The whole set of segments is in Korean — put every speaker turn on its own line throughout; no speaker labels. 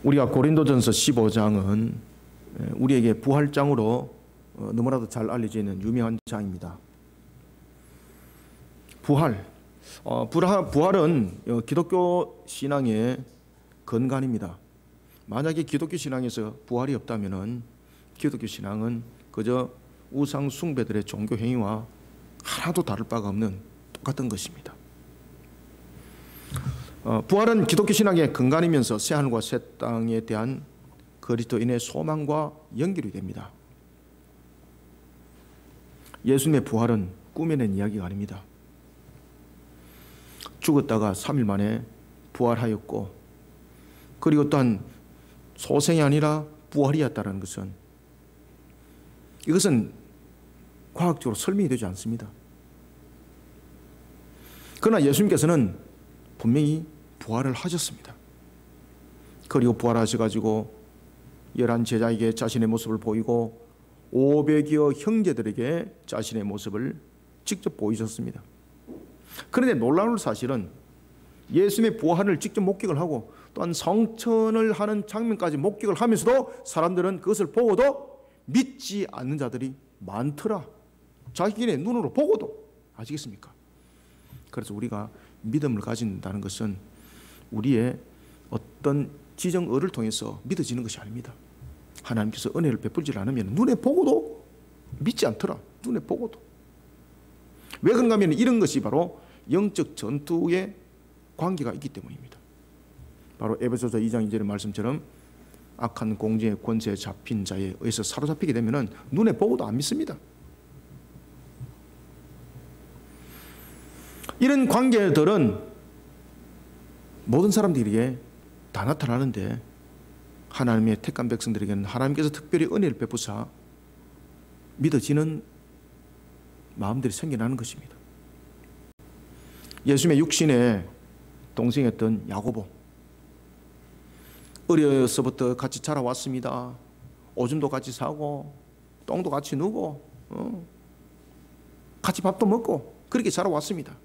우리가 고린도전서 15장은 우리에게 부활장으로 너무나도 잘 알려져 있는 유명한 장입니다. 부활은 기독교 신앙의 근간입니다. 만약에 기독교 신앙에서 부활이 없다면 기독교 신앙은 그저 우상 숭배들의 종교 행위와 하나도 다를 바가 없는 똑같은 것입니다. 부활은 기독교 신앙의 근간이면서 새하늘과 새 땅에 대한 그리스도인의 소망과 연결이 됩니다. 예수님의 부활은 꾸며낸 이야기가 아닙니다. 죽었다가 3일 만에 부활하였고, 그리고 또한 소생이 아니라 부활이었다는 것은, 이것은 과학적으로 설명이 되지 않습니다. 그러나 예수님께서는 분명히 부활을 하셨습니다. 그리고 부활하셔가지고 11 제자에게 자신의 모습을 보이고 500여 형제들에게 자신의 모습을 직접 보이셨습니다. 그런데 놀라운 사실은 예수님의 부활을 직접 목격을 하고 또한 성천을 하는 장면까지 목격을 하면서도 사람들은 그것을 보고도 믿지 않는 자들이 많더라. 자기네 눈으로 보고도. 아시겠습니까? 그래서 우리가 믿음을 가진다는 것은 우리의 어떤 지정의를 통해서 믿어지는 것이 아닙니다. 하나님께서 은혜를 베풀지 않으면 눈에 보고도 믿지 않더라. 눈에 보고도. 왜 그런가 하면 이런 것이 바로 영적 전투의 관계가 있기 때문입니다. 바로 에베소서 2장 2절의 말씀처럼 악한 공중의 권세에 잡힌 자에 의해서 사로잡히게 되면 눈에 보고도 안 믿습니다. 이런 관계들은 모든 사람들에게 다 나타나는데 하나님의 택한 백성들에게는 하나님께서 특별히 은혜를 베푸사 믿어지는 마음들이 생겨나는 것입니다. 예수님의 육신의 동생이었던 야고보, 어려서부터 같이 자라왔습니다. 오줌도 같이 사고 똥도 같이 누고 같이 밥도 먹고 그렇게 자라왔습니다.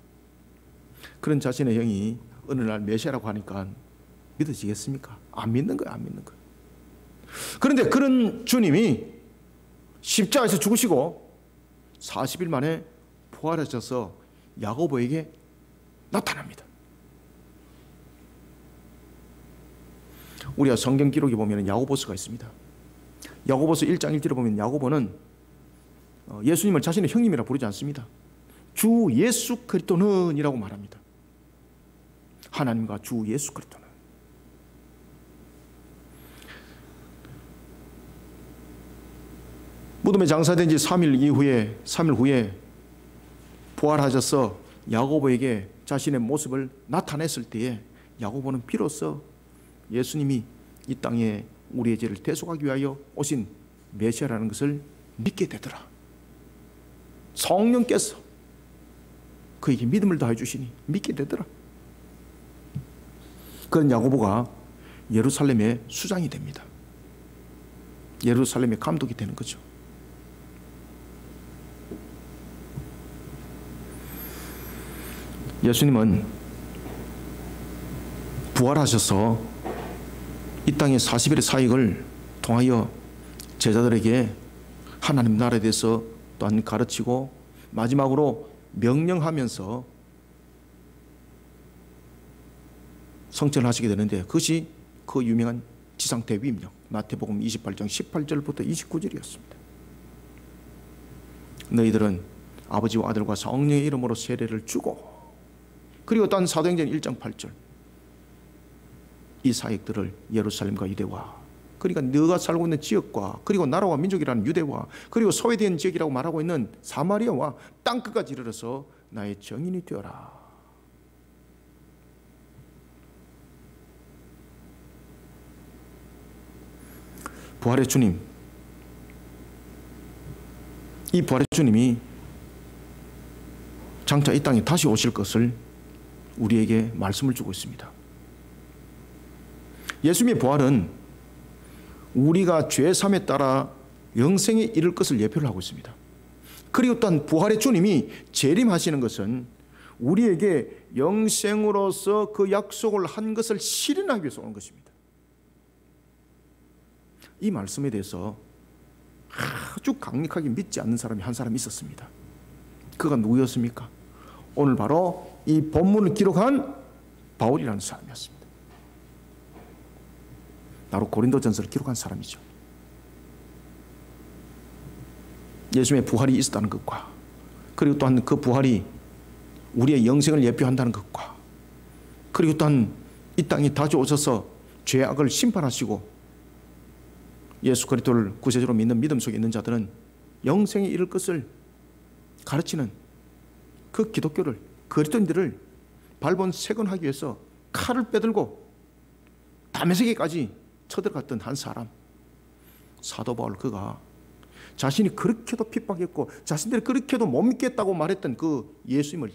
그런 자신의 형이 어느 날 메시아라고 하니까 믿어지겠습니까? 안 믿는 거예요. 안 믿는 거예요. 그런데 그런 주님이 십자가에서 죽으시고 40일 만에 부활하셔서 야고보에게 나타납니다. 우리가 성경 기록에 보면 야고보서가 있습니다. 야고보서 1장 1절에 보면 야고보는 예수님을 자신의 형님이라 부르지 않습니다. 주 예수 그리스도는 이라고 말합니다. 하나님과 주 예수 그리스도는. 무덤에 장사된 지 3일 후에 부활하셔서 야고보에게 자신의 모습을 나타냈을 때에 야고보는 비로소 예수님이 이 땅에 우리의 죄를 대속하기 위하여 오신 메시아라는 것을 믿게 되더라. 성령께서 그에게 믿음을 더해 주시니 믿게 되더라. 그런 야고보가 예루살렘의 수장이 됩니다. 예루살렘의 감독이 되는 거죠. 예수님은 부활하셔서 이 땅의 40일의 사역을 통하여 제자들에게 하나님 나라에 대해서 또한 가르치고 마지막으로 명령하면서 성천을 하시게 되는데 그것이 그 유명한 지상대위임령 마태복음 28장 18절부터 29절이었습니다. 너희들은 아버지와 아들과 성령의 이름으로 세례를 주고, 그리고 또한 사도행전 1장 8절 이 사역들을 예루살렘과 유대와, 그러니까 너가 살고 있는 지역과 그리고 나라와 민족이라는 유대와 그리고 소외된 지역이라고 말하고 있는 사마리아와 땅끝까지 이르러서 나의 증인이 되어라. 부활의 주님, 이 부활의 주님이 장차 이 땅에 다시 오실 것을 우리에게 말씀을 주고 있습니다. 예수님의 부활은 우리가 죄삼에 따라 영생에 이를 것을 예표를 하고 있습니다. 그리고 또한 부활의 주님이 재림하시는 것은 우리에게 영생으로서 그 약속을 한 것을 실현하기 위해서 오는 것입니다. 이 말씀에 대해서 아주 강력하게 믿지 않는 사람이 한 사람 있었습니다. 그가 누구였습니까? 오늘 바로 이 본문을 기록한 바울이라는 사람이었습니다. 바로 고린도전서를 기록한 사람이죠. 예수님의 부활이 있었다는 것과, 그리고 또한 그 부활이 우리의 영생을 예표한다는 것과, 그리고 또한 이 땅에 다시 오셔서 죄악을 심판하시고 예수 그리스도를 구세주로 믿는 믿음 속에 있는 자들은 영생에 이를 것을 가르치는 그 기독교를, 그리스도인들을 발본색원하기 위해서 칼을 빼들고 다메섹에까지 쳐들어갔던 한 사람, 사도 바울, 그가 자신이 그렇게도 핍박했고 자신들이 그렇게도 못 믿겠다고 말했던 그 예수님을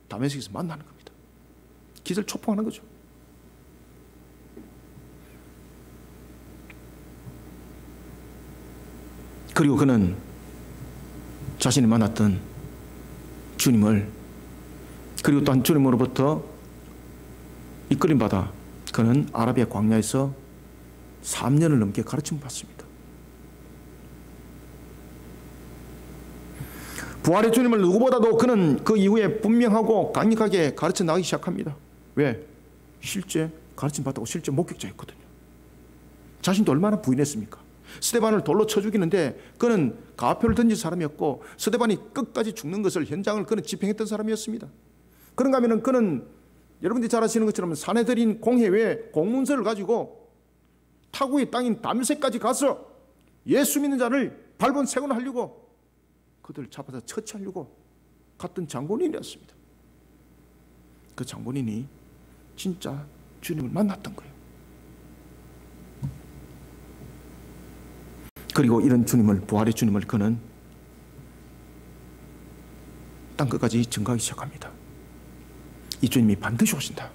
다메섹에서 만나는 겁니다. 기절초풍하는 거죠. 그리고 그는 자신이 만났던 주님을, 그리고 또한 주님으로부터 이끌림받아 그는 아라비아 광야에서 3년을 넘게 가르침을 받습니다. 부활의 주님을 누구보다도 그는 그 이후에 분명하고 강력하게 가르쳐 나가기 시작합니다. 왜? 실제 가르침 받았고 실제 목격자였거든요. 자신도 얼마나 부인했습니까? 스데반을 돌로 쳐 죽이는데 그는 가표를 던진 사람이었고 스데반이 끝까지 죽는 것을, 현장을 그는 집행했던 사람이었습니다. 그런가 하면 그는 여러분들이 잘 아시는 것처럼 사내들인 공회에 공문서를 가지고 타국의 땅인 다메섹까지 가서 예수 믿는 자를 발본색원하려고, 그들을 잡아서 처치하려고 갔던 장본인이었습니다. 그 장본인이 진짜 주님을 만났던 거예요. 그리고 이런 주님을, 부활의 주님을 그는 땅끝까지 증거하기 시작합니다. 이 주님이 반드시 오신다.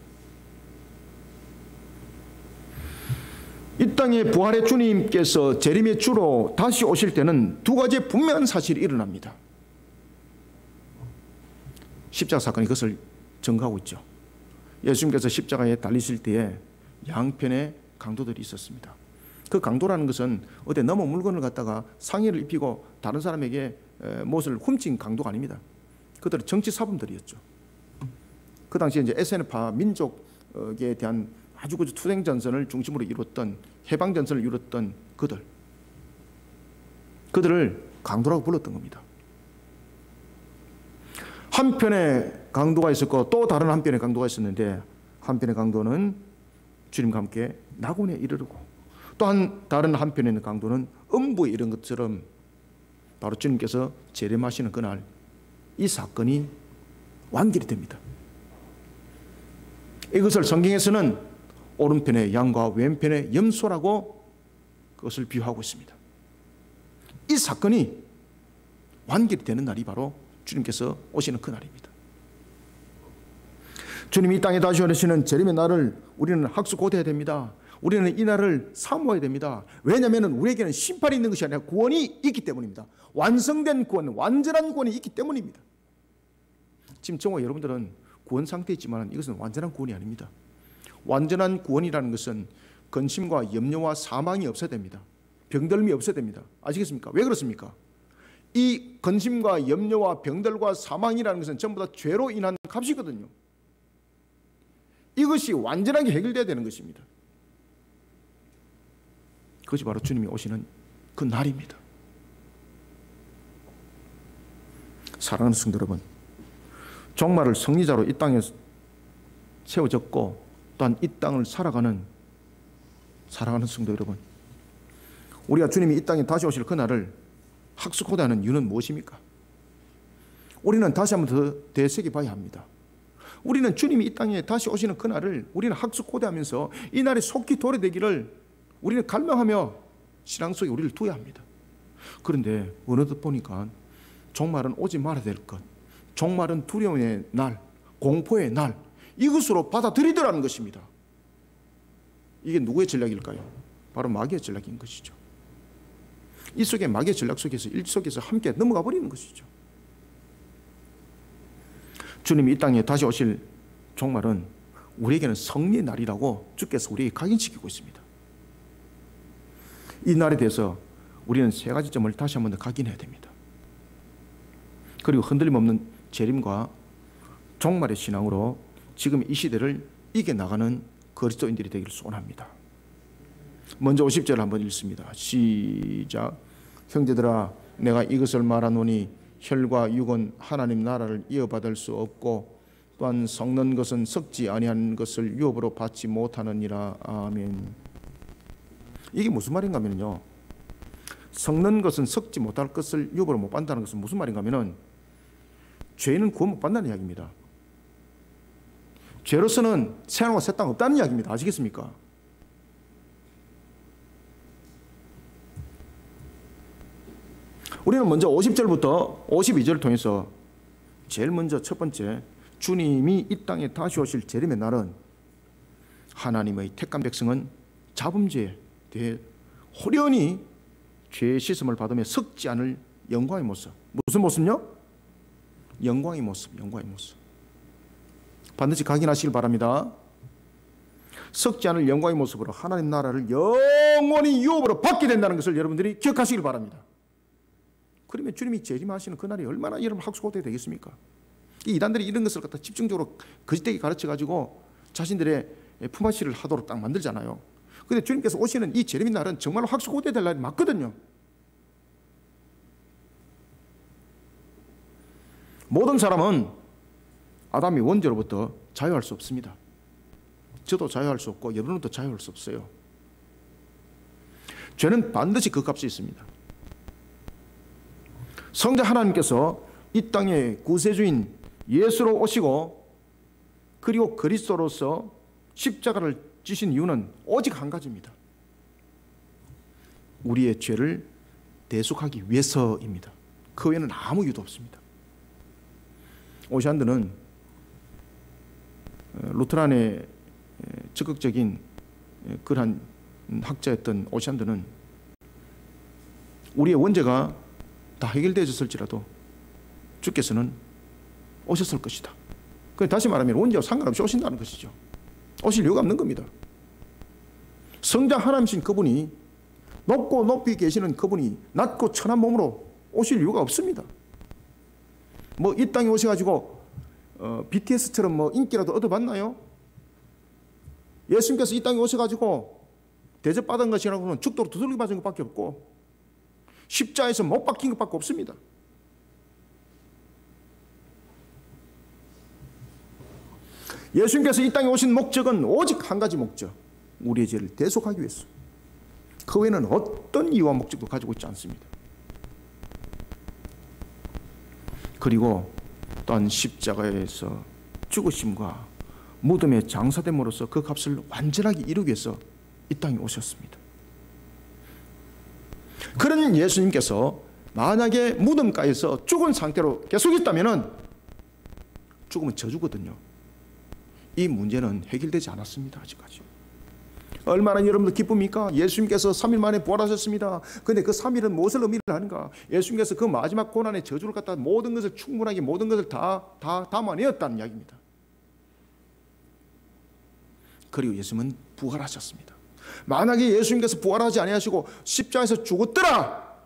이 땅에 부활의 주님께서 재림의 주로 다시 오실 때는 두 가지의 분명한 사실이 일어납니다. 십자가 사건이 그것을 증거하고 있죠. 예수님께서 십자가에 달리실 때에 양편에 강도들이 있었습니다. 그 강도라는 것은 어디 너무 물건을 갖다가 상의를 입히고 다른 사람에게 무엇을 훔친 강도가 아닙니다. 그들은 정치 사범들이었죠. 그 당시에 이제 SN파 민족에 대한 아주 그 투쟁 전선을 중심으로 이뤘던, 해방 전선을 이뤘던 그들을 강도라고 불렀던 겁니다. 한편의 강도가 있었고 또 다른 한편의 강도가 있었는데, 한편의 강도는 주님과 함께 낙원에 이르르고 또한 다른 한편에 있는 강도는 음부에 이른 것처럼 바로 주님께서 재림하시는 그날 이 사건이 완결이 됩니다. 이것을 성경에서는 오른편의 양과 왼편의 염소라고 그것을 비유하고 있습니다. 이 사건이 완결이 되는 날이 바로 주님께서 오시는 그날입니다. 주님이 이 땅에 다시 오시는 재림의 날을 우리는 학수고대해야 됩니다. 우리는 이 날을 사모해야 됩니다. 왜냐하면 우리에게는 심판이 있는 것이 아니라 구원이 있기 때문입니다. 완성된 구원, 완전한 구원이 있기 때문입니다. 지금 정말 여러분들은 구원 상태에 있지만 이것은 완전한 구원이 아닙니다. 완전한 구원이라는 것은 근심과 염려와 사망이 없어야 됩니다. 병들음이 없어야 됩니다. 아시겠습니까? 왜 그렇습니까? 이 근심과 염려와 병들과 사망이라는 것은 전부 다 죄로 인한 값이거든요. 이것이 완전하게 해결돼야 되는 것입니다. 그것이 바로 주님이 오시는 그 날입니다. 사랑하는 성도 여러분, 종말을 승리자로 이 땅에 세워졌고 또한 이 땅을 살아가는 사랑하는 성도 여러분, 우리가 주님이 이 땅에 다시 오실 그날을 학수고대하는 이유는 무엇입니까? 우리는 다시 한번 더 되새겨 봐야 합니다. 우리는 주님이 이 땅에 다시 오시는 그날을 우리는 학수고대하면서 이 날이 속히 도래되기를 우리는 갈망하며 신앙 속에 우리를 두어야 합니다. 그런데 어느덧 보니까 종말은 오지 말아야 될 것, 종말은 두려움의 날, 공포의 날, 이것으로 받아들이더라는 것입니다. 이게 누구의 전략일까요? 바로 마귀의 전략인 것이죠. 이 속에 마귀의 전략 속에서 일 속에서 함께 넘어가 버리는 것이죠. 주님이 이 땅에 다시 오실 종말은 우리에게는 승리의 날이라고 주께서 우리에게 각인시키고 있습니다. 이 날에 대해서 우리는 세 가지 점을 다시 한번 더 각인해야 됩니다. 그리고 흔들림 없는 재림과 종말의 신앙으로 지금 이 시대를 이겨나가는 그리스도인들이 되기를 소원합니다. 먼저 50절 한번 읽습니다. 시작. 형제들아, 내가 이것을 말하노니 혈과 육은 하나님 나라를 이어받을 수 없고 또한 썩는 것은 썩지 아니한 것을 유업으로 받지 못하느니라. 아멘. 이게 무슨 말인가 하면요, 썩는 것은 썩지 못할 것을 유업으로 못 받는다는 것은 무슨 말인가 하면은 죄는 구원 못 받는다는 이야기입니다. 죄로서는 새하늘과 새 땅 없다는 이야기입니다. 아시겠습니까? 우리는 먼저 50절부터 52절을 통해서 제일 먼저 첫 번째, 주님이 이 땅에 다시 오실 재림의 날은 하나님의 택한 백성은 잡음죄에 대해 호련히 죄의 씻음을 받으며 썩지 않을 영광의 모습. 무슨 모습요? 영광의 모습, 영광의 모습. 반드시 각인하시길 바랍니다. 썩지 않을 영광의 모습으로 하나님 나라를 영원히 유업으로 받게 된다는 것을 여러분들이 기억하시길 바랍니다. 그러면 주님이 재림하시는 그날이 얼마나 여러분 학수고대 되겠습니까? 이 이단들이 이런 것을 갖다 집중적으로 거짓되게 가르쳐가지고 자신들의 품앗이를 하도록 딱 만들잖아요. 그런데 주님께서 오시는 이 재림의 날은 정말로 학수고대 될 날이 맞거든요. 모든 사람은 아담의 원죄로부터 자유할 수 없습니다. 저도 자유할 수 없고 여러분도 자유할 수 없어요. 죄는 반드시 그 값이 있습니다. 성자 하나님께서 이 땅의 구세주인 예수로 오시고 그리고 그리스도로서 십자가를 지신 이유는 오직 한 가지입니다. 우리의 죄를 대속하기 위해서입니다. 그 외에는 아무 이유도 없습니다. 오샨드는 루트란의 적극적인 그러한 학자였던 오샨드는 우리의 원죄가 다 해결되어졌을지라도 주께서는 오셨을 것이다. 다시 말하면 원죄와 상관없이 오신다는 것이죠. 오실 이유가 없는 겁니다. 성자 하나님이신 그분이, 높고 높이 계시는 그분이 낮고 천한 몸으로 오실 이유가 없습니다. 뭐 이 땅에 오셔가지고 BTS처럼 뭐 인기라도 얻어봤나요? 예수님께서 이 땅에 오셔가지고 대접받은 것이라고는 죽도록 두들겨 맞은 것밖에 없고 십자에서 못 박힌 것밖에 없습니다. 예수님께서 이 땅에 오신 목적은 오직 한 가지 목적, 우리의 죄를 대속하기 위해서. 그 외에는 어떤 이유와 목적도 가지고 있지 않습니다. 그리고 또한 십자가에서 죽으심과 무덤에 장사됨으로써 그 값을 완전하게 이루기 위해서 이 땅에 오셨습니다. 그런 예수님께서 만약에 무덤가에서 죽은 상태로 계속 있다면 죽으면 저주거든요. 이 문제는 해결되지 않았습니다. 아직까지. 얼마나 여러분들 기쁩니까? 예수님께서 3일 만에 부활하셨습니다. 그런데 그 3일은 무엇을 의미를 하는가? 예수님께서 그 마지막 고난의 저주를 갖다 모든 것을 충분하게 모든 것을 다 담아내었다는 이야기입니다. 그리고 예수님은 부활하셨습니다. 만약에 예수님께서 부활하지 아니하시고 십자가에서 죽었더라,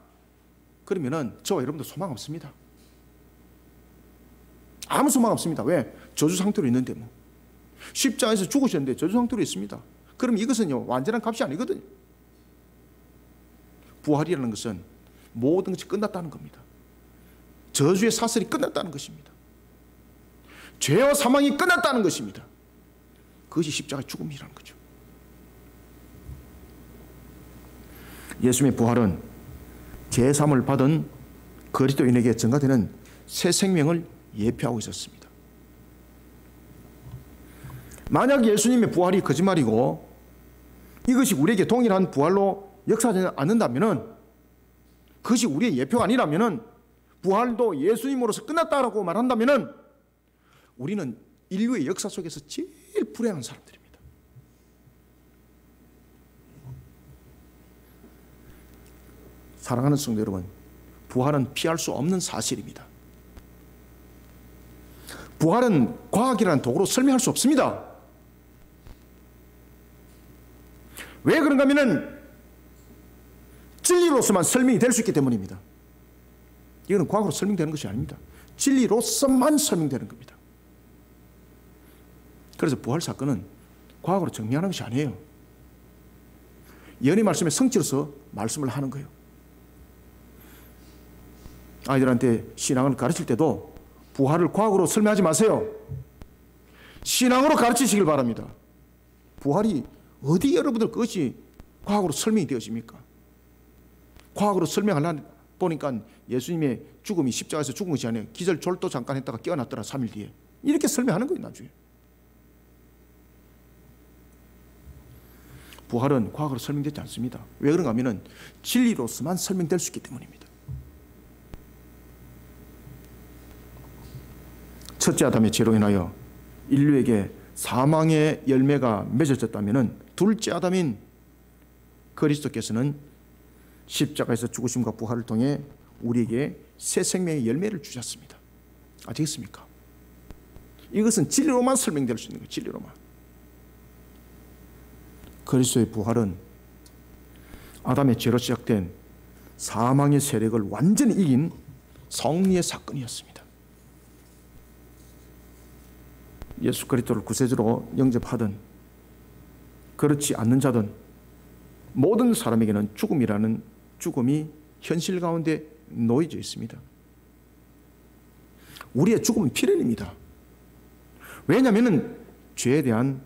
그러면은 저와 여러분도 소망 없습니다. 아무 소망 없습니다. 왜? 저주 상태로 있는데 뭐. 십자가에서 죽으셨는데 저주 상태로 있습니다. 그럼 이것은요, 완전한 값이 아니거든요. 부활이라는 것은 모든 것이 끝났다는 겁니다. 저주의 사슬이 끝났다는 것입니다. 죄와 사망이 끝났다는 것입니다. 그것이 십자가의 죽음이라는 거죠. 예수님의 부활은 제3을 받은 그리스도인에게 증가되는 새 생명을 예표하고 있었습니다. 만약 예수님의 부활이 거짓말이고 이것이 우리에게 동일한 부활로 역사하지 않는다면, 그것이 우리의 예표가 아니라면, 부활도 예수님으로서 끝났다라고 말한다면 우리는 인류의 역사 속에서 제일 불행한 사람들입니다. 사랑하는 성도 여러분, 부활은 피할 수 없는 사실입니다. 부활은 과학이라는 도구로 설명할 수 없습니다. 왜 그런가 하면은 진리로서만 설명이 될 수 있기 때문입니다. 이거는 과학으로 설명되는 것이 아닙니다. 진리로서만 설명되는 겁니다. 그래서 부활 사건은 과학으로 증명하는 것이 아니에요. 예언의 말씀의 성취로서 말씀을 하는 거예요. 아이들한테 신앙을 가르칠 때도 부활을 과학으로 설명하지 마세요. 신앙으로 가르치시길 바랍니다. 부활이 어디 여러분들 것이 과학으로 설명이 되어집니까? 과학으로 설명하려고 보니까 예수님의 죽음이 십자가에서 죽은 것이 아니에요. 기절졸도 잠깐 했다가 깨어났더라 3일 뒤에. 이렇게 설명하는 거예요. 나중에. 부활은 과학으로 설명되지 않습니다. 왜 그런가 하면 진리로서만 설명될 수 있기 때문입니다. 첫째 아담의 죄로 인하여 인류에게 사망의 열매가 맺어졌다면 둘째 아담인 그리스도께서는 십자가에서 죽으심과 부활을 통해 우리에게 새 생명의 열매를 주셨습니다. 아시겠습니까? 이것은 진리로만 설명될 수 있는 거예요. 진리로만. 그리스도의 부활은 아담의 죄로 시작된 사망의 세력을 완전히 이긴 성리의 사건이었습니다. 예수 그리스도를 구세주로 영접하든 그렇지 않는 자든 모든 사람에게는 죽음이라는 죽음이 현실 가운데 놓여져 있습니다. 우리의 죽음은 필연입니다. 왜냐하면 죄에 대한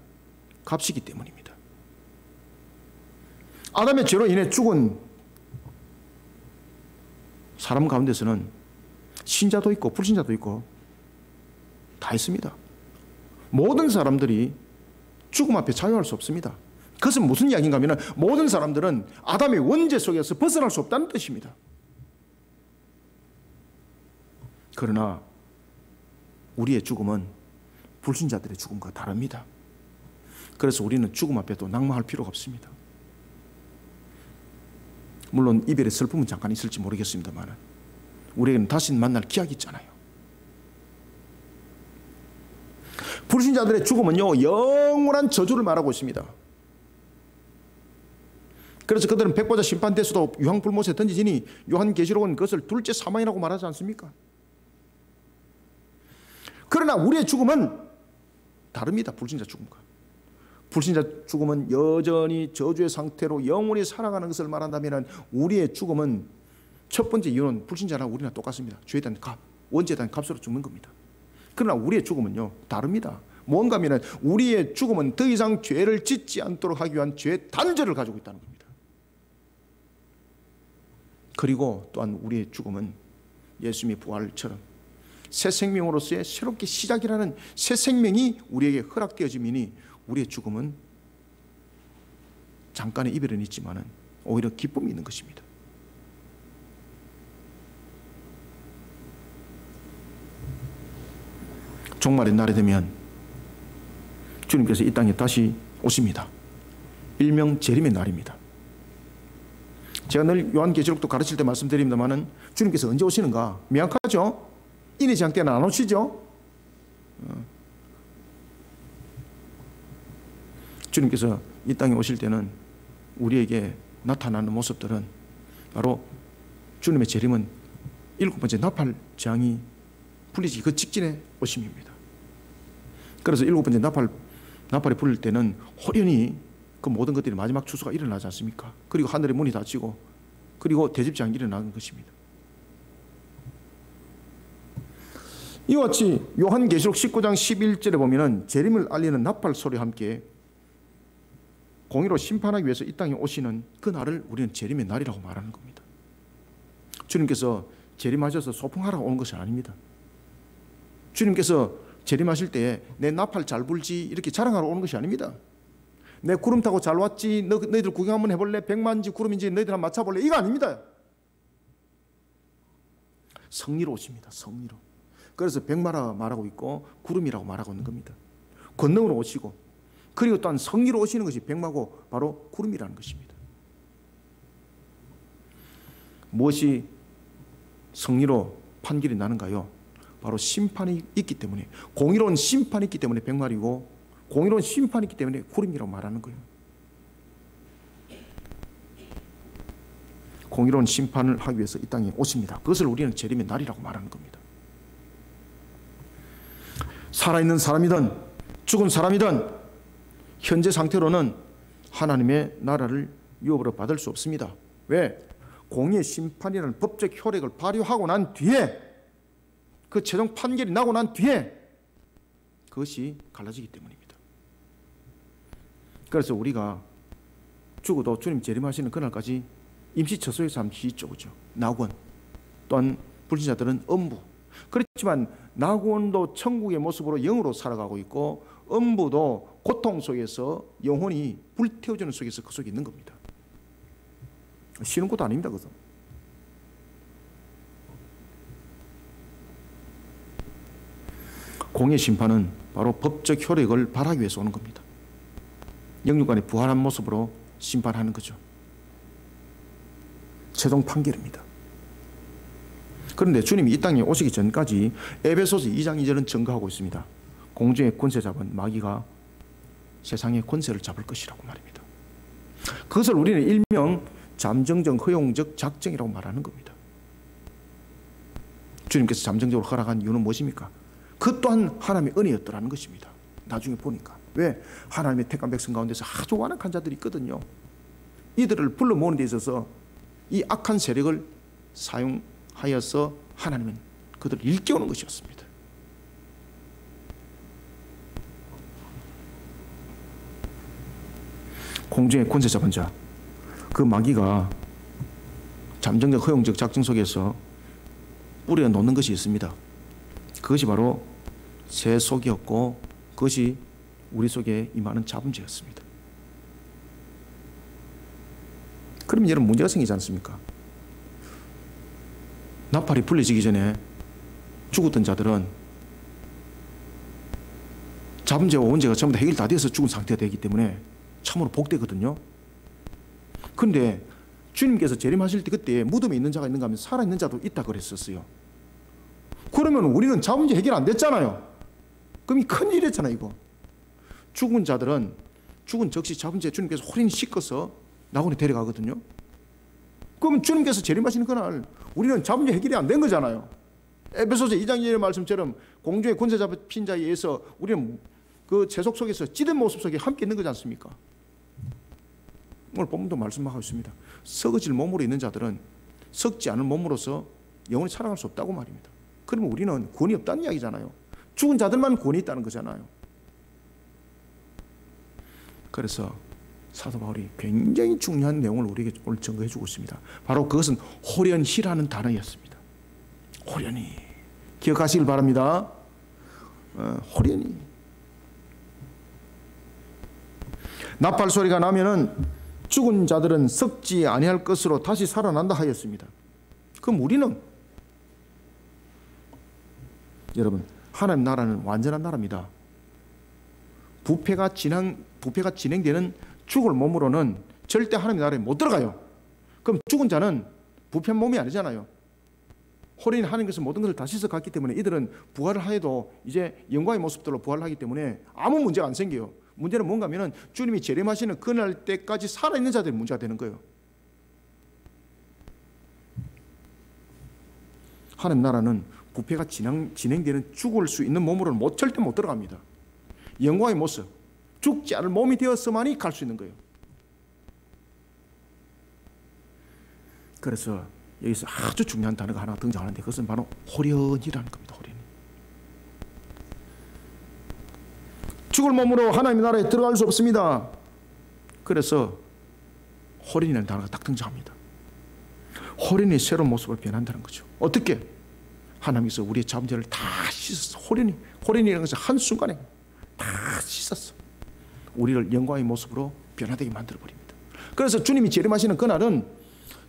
값이기 때문입니다. 아담의 죄로 인해 죽은 사람 가운데서는 신자도 있고 불신자도 있고 다 있습니다. 모든 사람들이 죽음 앞에 자유할 수 없습니다. 그것은 무슨 이야기인가 하면 모든 사람들은 아담의 원죄 속에서 벗어날 수 없다는 뜻입니다. 그러나 우리의 죽음은 불신자들의 죽음과 다릅니다. 그래서 우리는 죽음 앞에도 낭망할 필요가 없습니다. 물론 이별의 슬픔은 잠깐 있을지 모르겠습니다만 우리에게는 다시는 만날 기약이 있잖아요. 불신자들의 죽음은요 영원한 저주를 말하고 있습니다. 그래서 그들은 백보자 심판대에서도 유황불못에 던지지니 요한계시록은 그것을 둘째 사망이라고 말하지 않습니까? 그러나 우리의 죽음은 다릅니다. 불신자 죽음과. 불신자 죽음은 여전히 저주의 상태로 영원히 살아가는 것을 말한다면 우리의 죽음은 첫 번째 이유는 불신자나 우리나 똑같습니다. 죄에 대한 값, 원죄에 대한 값으로 죽는 겁니다. 그러나 우리의 죽음은요 다릅니다. 뭔가 하면 우리의 죽음은 더 이상 죄를 짓지 않도록 하기 위한 죄의 단죄를 가지고 있다는 겁니다. 그리고 또한 우리의 죽음은 예수님의 부활처럼 새 생명으로서의 새롭게 시작이라는 새 생명이 우리에게 허락되어짐이니 우리의 죽음은 잠깐의 이별은 있지만 오히려 기쁨이 있는 것입니다. 종말의 날이 되면 주님께서 이 땅에 다시 오십니다. 일명 재림의 날입니다. 제가 늘 요한계시록도 가르칠 때 말씀드립니다만 주님께서 언제 오시는가 명확하죠. 인의장 때는 안 오시죠. 주님께서 이 땅에 오실 때는 우리에게 나타나는 모습들은 바로 주님의 재림은 7번째 나팔 재앙이 풀리지 그 직전에 오심입니다. 그래서 7번째 나팔이 풀릴 때는 호련히 그 모든 것들이 마지막 추수가 일어나지 않습니까? 그리고 하늘의 문이 닫히고 그리고 대집장이 일어나는 것입니다. 이와 같이 요한계시록 19장 11절에 보면은 재림을 알리는 나팔 소리와 함께 공의로 심판하기 위해서 이 땅에 오시는 그 날을 우리는 재림의 날이라고 말하는 겁니다. 주님께서 재림하셔서 소풍하러 오는 것이 아닙니다. 주님께서 재림하실 때에 내 나팔 잘 불지 이렇게 자랑하러 오는 것이 아닙니다. 내 구름 타고 잘 왔지 너희들 구경 한번 해볼래? 백만지 구름인지 너희들 한번 맞춰볼래? 이거 아닙니다. 성리로 오십니다. 성리로. 그래서 백마라 말하고 있고 구름이라고 말하고 있는 겁니다. 권능으로 오시고 그리고 또한 성리로 오시는 것이 백마고 바로 구름이라는 것입니다. 무엇이 성리로 판결이 나는가요? 바로 심판이 있기 때문에 공의로운 심판이 있기 때문에 백마리고 공의로운 심판이 있기 때문에 구름이라고 말하는 거예요. 공의로운 심판을 하기 위해서 이 땅에 오십니다. 그것을 우리는 재림의 날이라고 말하는 겁니다. 살아있는 사람이든 죽은 사람이든 현재 상태로는 하나님의 나라를 유업으로 받을 수 없습니다. 왜? 공의의 심판이라는 법적 효력을 발휘하고 난 뒤에, 그 최종 판결이 나고 난 뒤에 그것이 갈라지기 때문입니다. 그래서 우리가 죽어도 주님 재림하시는 그날까지 임시처소에 잠시 있죠. 그죠? 낙원, 또한 불신자들은 음부. 그렇지만 낙원도 천국의 모습으로 영으로 살아가고 있고, 음부도 고통 속에서 영혼이 불태워지는 속에서 그 속에 있는 겁니다. 쉬는 것도 아닙니다. 그죠? 공의 심판은 바로 법적 효력을 발하기 위해서 오는 겁니다. 영육간의 부활한 모습으로 심판하는 거죠. 최종 판결입니다. 그런데 주님이 이 땅에 오시기 전까지 에베소서 2장 2절은 증거하고 있습니다. 공중의 권세 잡은 마귀가 세상의 권세를 잡을 것이라고 말입니다. 그것을 우리는 일명 잠정적 허용적 작정이라고 말하는 겁니다. 주님께서 잠정적으로 허락한 이유는 무엇입니까? 그 또한 하나님의 은혜였더라는 것입니다. 나중에 보니까. 왜? 하나님의 택한 백성 가운데서 아주 완악한 자들이 있거든요. 이들을 불러 모으는 데 있어서 이 악한 세력을 사용하여서 하나님은 그들을 일깨우는 것이었습니다. 공중의 권세 잡은 자, 그 마귀가 잠정적 허용적 작정 속에서 뿌려 놓는 것이 있습니다. 그것이 바로 새 속이었고, 그것이 우리 속에 임하는 자범죄였습니다. 그러면 여러분 문제가 생기지 않습니까? 나팔이 불려지기 전에 죽었던 자들은 자범죄와 원죄가 전부 다 해결 다 되어서 죽은 상태가 되기 때문에 참으로 복되거든요. 그런데 주님께서 재림하실 때 그때 무덤에 있는 자가 있는가 하면 살아있는 자도 있다 그랬었어요. 그러면 우리는 자범죄 해결 안 됐잖아요. 그럼 이 큰일이었잖아요. 이거 죽은 자들은 죽은 즉시 자범죄 주님께서 홀인히 씻어서 낙원에 데려가거든요. 그러면 주님께서 재림하시는 그날 우리는 자범죄 해결이 안 된 거잖아요. 에베소서 2장 2절의 말씀처럼 공중의 권세 잡힌 자에 의해서 우리는 그 세속 속에서 찌든 모습 속에 함께 있는 거지 않습니까? 오늘 본문도 말씀하고 있습니다. 썩어질 몸으로 있는 자들은 썩지 않은 몸으로서 영원히 살아갈 수 없다고 말입니다. 그러면 우리는 구원이 없다는 이야기잖아요. 죽은 자들만 구원이 있다는 거잖아요. 그래서 사도 바울이 굉장히 중요한 내용을 우리에게 오늘 증거해 주고 있습니다. 바로 그것은 호련히라는 단어였습니다. 호련히 기억하시길 바랍니다. 호련히. 나팔 소리가 나면은 죽은 자들은 썩지 아니할 것으로 다시 살아난다 하였습니다. 그럼 우리는 여러분 하나님 나라는 완전한 나라입니다. 부패가 진행되는 죽을 몸으로는 절대 하나님 나라에 못 들어가요. 그럼 죽은 자는 부패한 몸이 아니잖아요. 호련히 하나님께서 모든 것을 다 씻어갔기 때문에 이들은 부활을 하여도 이제 영광의 모습들로 부활을 하기 때문에 아무 문제가 안 생겨요. 문제는 뭔가 하면 주님이 재림하시는 그날 때까지 살아있는 자들이 문제가 되는 거예요. 하나님 나라는 부패가 진행되는 죽을 수 있는 몸으로는 절대 못 들어갑니다. 영광의 모습, 죽지 않을 몸이 되어서만이 갈 수 있는 거예요. 그래서 여기서 아주 중요한 단어가 하나 등장하는데 그것은 바로 호련이라는 겁니다. 호련히. 죽을 몸으로 하나님의 나라에 들어갈 수 없습니다. 그래서 호련이라는 단어가 딱 등장합니다. 호련히 새로운 모습을 변한다는 거죠. 어떻게? 하나님께서 우리의 자범죄를 다 씻었어. 호련이라는 것은 한순간에 다 씻었어. 우리를 영광의 모습으로 변화되게 만들어버립니다. 그래서 주님이 재림하시는 그날은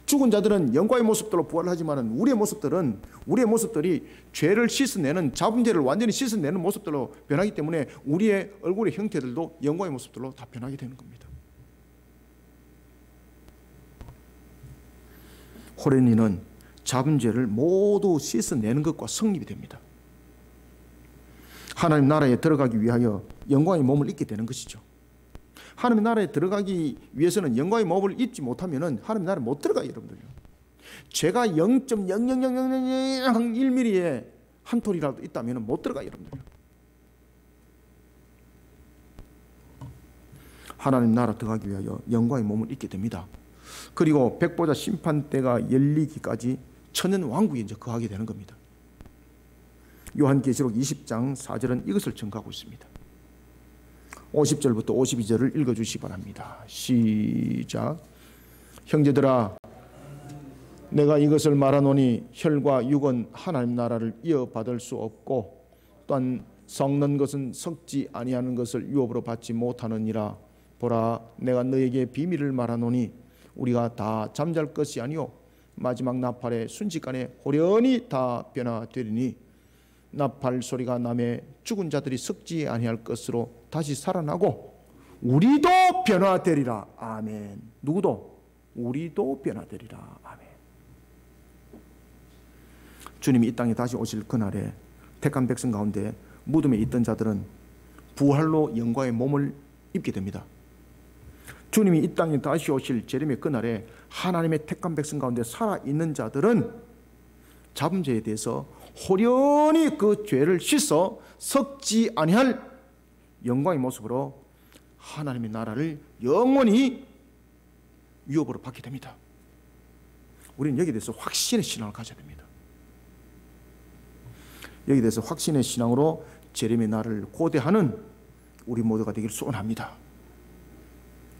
죽은 자들은 영광의 모습들로 부활하지만 우리의 모습들이 죄를 씻어내는, 자범죄를 완전히 씻어내는 모습들로 변하기 때문에 우리의 얼굴의 형태들도 영광의 모습들로 다 변하게 되는 겁니다. 호련히는 자범죄를 모두 씻어내는 것과 성립이 됩니다. 하나님 나라에 들어가기 위하여 영광의 몸을 입게 되는 것이죠. 하나님 나라에 들어가기 위해서는 영광의 몸을 입지 못하면 하나님 나라에 못 들어가요, 여러분들요. 죄가 0.00001mm의 한 톨이라도 있다면 못 들어가요, 여러분들. 하나님 나라 들어가기 위하여 영광의 몸을 입게 됩니다. 그리고 백보자 심판대가 열리기까지 천년 왕국에 이제 거하게 되는 겁니다. 요한계시록 20장 4절은 이것을 증거하고 있습니다. 50절부터 52절을 읽어주시기 바랍니다. 시작. 형제들아, 내가 이것을 말하노니 혈과 육은 하나님 나라를 이어받을 수 없고 또한 썩는 것은 썩지 아니하는 것을 유업으로 받지 못하느니라. 보라, 내가 너에게 비밀을 말하노니 우리가 다 잠잘 것이 아니요 마지막 나팔의 순식간에 호련히 다 변화되리니 나팔 소리가 나매 죽은 자들이 썩지 아니할 것으로 다시 살아나고 우리도 변화되리라. 아멘. 누구도? 우리도 변화되리라. 아멘. 주님이 이 땅에 다시 오실 그날에 택한 백성 가운데 무덤에 있던 자들은 부활로 영광의 몸을 입게 됩니다. 주님이 이 땅에 다시 오실 재림의 그날에 하나님의 택한 백성 가운데 살아있는 자들은 잡은 죄에 대해서 호련히 그 죄를 씻어 썩지 아니할 영광의 모습으로 하나님의 나라를 영원히 유업으로 받게 됩니다. 우리는 여기에 대해서 확신의 신앙을 가져야 됩니다. 여기에 대해서 확신의 신앙으로 재림의 날을 고대하는 우리 모두가 되기를 소원합니다.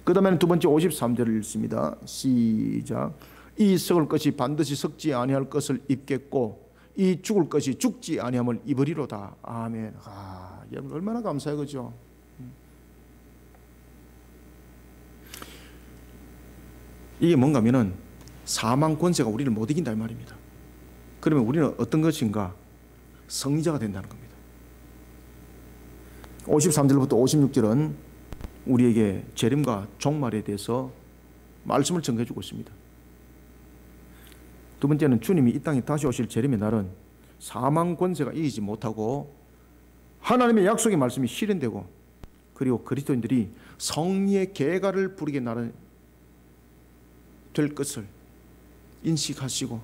그 다음에는 두 번째 53절을 읽습니다. 시작. 이 썩을 것이 반드시 썩지 아니할 것을 입겠고 이 죽을 것이 죽지 아니함을 입으리로다. 아멘. 여러분 얼마나 감사해요, 그죠? 이게 뭔가 하면은 사망 권세가 우리를 못 이긴다 이 말입니다. 그러면 우리는 어떤 것인가? 승리자가 된다는 겁니다. 53절부터 56절은 우리에게 재림과 종말에 대해서 말씀을 전해 주고 있습니다. 두 번째는 주님이 이 땅에 다시 오실 재림의 날은 사망 권세가 이기지 못하고 하나님의 약속의 말씀이 실현되고 그리고 그리스도인들이 성리의 계가를 부르게 날은 될 것을 인식하시고